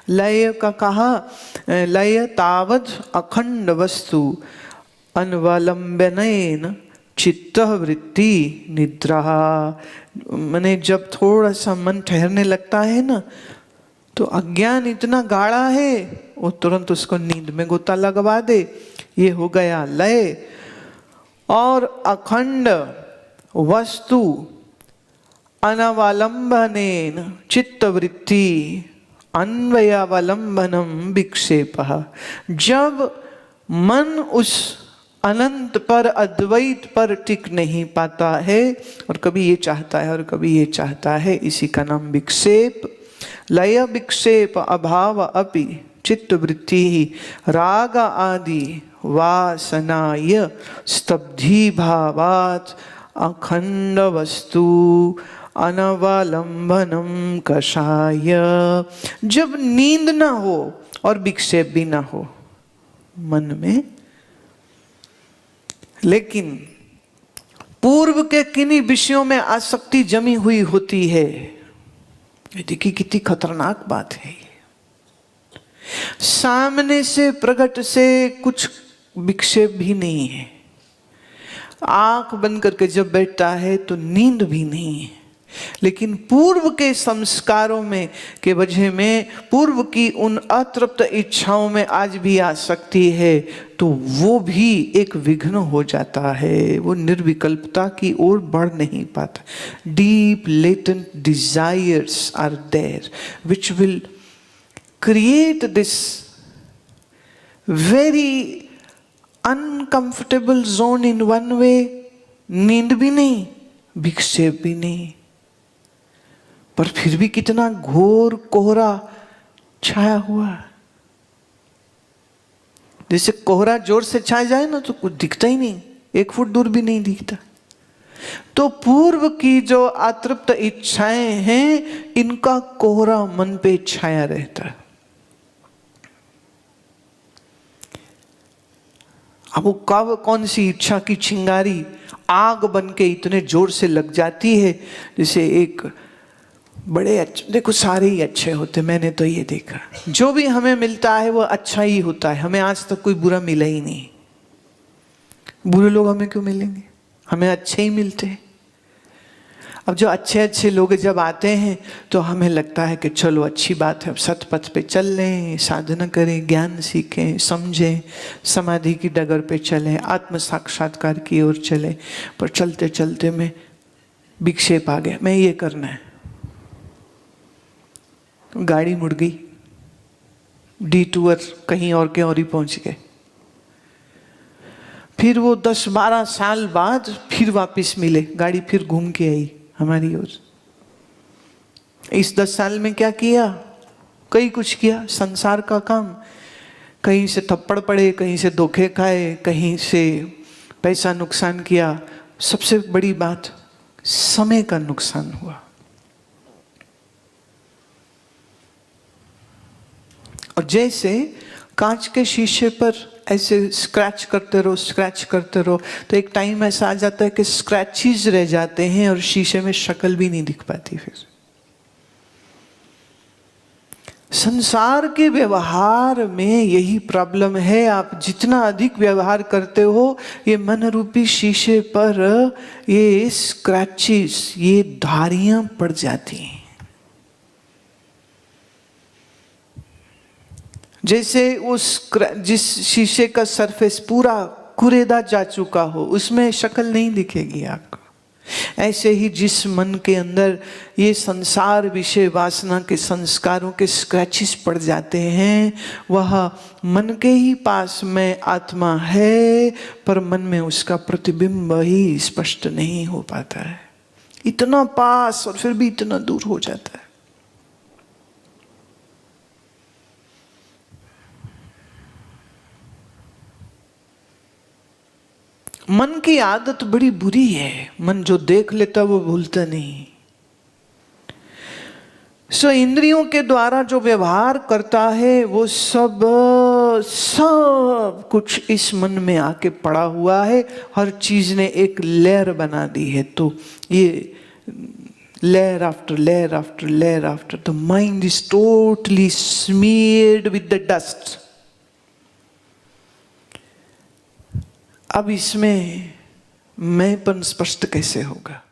लय का कहा, लय तावद अखंड वस्तु अनवलंबनेन चित्त वृत्ति निद्रा। माने जब थोड़ा सा मन ठहरने लगता है ना, तो अज्ञान इतना गाढ़ा है वो तुरंत उसको नींद में गोता लगवा दे। ये हो गया लय। और अखंड वस्तु अनवलंबनेन चित्तवृत्ति अन्वयावलंबनम विक्षेपः। जब मन उस अनंत पर, अद्वैत पर टिक नहीं पाता है और कभी ये चाहता है और कभी ये चाहता है, इसी का नाम विक्षेप। लय विक्षेप अभाव अपि चित्तवृत्ति राग आदि वासनाय स्तब्धि भावात् अखंड वस्तु अनवलंबनम कषाय। जब नींद ना हो और विक्षेप भी ना हो मन में, लेकिन पूर्व के किन्हीं विषयों में आसक्ति जमी हुई होती है। देखिए कितनी खतरनाक बात है। सामने से प्रकट से कुछ विक्षेप भी नहीं है, आंख बंद करके जब बैठता है तो नींद भी नहीं है, लेकिन पूर्व के संस्कारों में के वजह में, पूर्व की उन अतृप्त इच्छाओं में आज भी आसक्ति है, तो वो भी एक विघ्न हो जाता है। वो निर्विकल्पता की ओर बढ़ नहीं पाता। Deep latent desires are there which will create this very uncomfortable zone in one way. नींद भी नहीं, विक्षेप भी नहीं, पर फिर भी कितना घोर कोहरा छाया हुआ। जैसे कोहरा जोर से छा जाए ना तो कुछ दिखता ही नहीं, 1 फुट दूर भी नहीं दिखता। तो पूर्व की जो अतृप्त इच्छाएं हैं, इनका कोहरा मन पे छाया रहता है। अब वो कब कौन सी इच्छा की चिंगारी आग बन के इतने जोर से लग जाती है, जैसे एक बड़े अच्छे, देखो सारे ही अच्छे होते, मैंने तो ये देखा, जो भी हमें मिलता है वो अच्छा ही होता है। हमें आज तक कोई बुरा मिला ही नहीं। बुरे लोग हमें क्यों मिलेंगे, हमें अच्छे ही मिलते हैं। अब जो अच्छे अच्छे लोग जब आते हैं तो हमें लगता है कि चलो अच्छी बात है, अब सतपथ पे चल लें, साधना करें, ज्ञान सीखें, समझें, समाधि की डगर पे चलें, आत्म साक्षात्कार की ओर चलें। पर चलते चलते में विक्षेप आ गया, मैं ये करना है, गाड़ी मुड़ गई, डिटूअर कहीं और के और ही पहुंच गए। फिर वो 10-12 साल बाद फिर वापस मिले, गाड़ी फिर घूम के आई हमारी ओर। इस 10 साल में क्या किया, कई कुछ किया संसार का काम। कहीं से थप्पड़ पड़े, कहीं से धोखे खाए, कहीं से पैसा नुकसान किया। सबसे बड़ी बात, समय का नुकसान हुआ। और जैसे कांच के शीशे पर ऐसे स्क्रैच करते रहो, स्क्रैच करते रहो, तो एक टाइम ऐसा आ जाता है कि स्क्रैचेस रह जाते हैं और शीशे में शक्ल भी नहीं दिख पाती। फिर संसार के व्यवहार में यही प्रॉब्लम है। आप जितना अधिक व्यवहार करते हो, ये मन रूपी शीशे पर ये स्क्रैचेस, ये धारियां पड़ जाती हैं। जैसे उस जिस शीशे का सरफेस पूरा कुरेदा जा चुका हो, उसमें शक्ल नहीं दिखेगी आपको। ऐसे ही जिस मन के अंदर ये संसार विषय वासना के संस्कारों के स्क्रैचेस पड़ जाते हैं, वह मन के ही पास में आत्मा है, पर मन में उसका प्रतिबिंब ही स्पष्ट नहीं हो पाता है। इतना पास और फिर भी इतना दूर हो जाता है। मन की आदत बड़ी बुरी है। मन जो देख लेता वो भूलता नहीं। सो इंद्रियों के द्वारा जो व्यवहार करता है वो सब कुछ इस मन में आके पड़ा हुआ है। हर चीज ने एक लेयर बना दी है। तो ये layer after layer after layer after. The mind is totally smeared with the dust. अब इसमें मैंपन स्पष्ट कैसे होगा?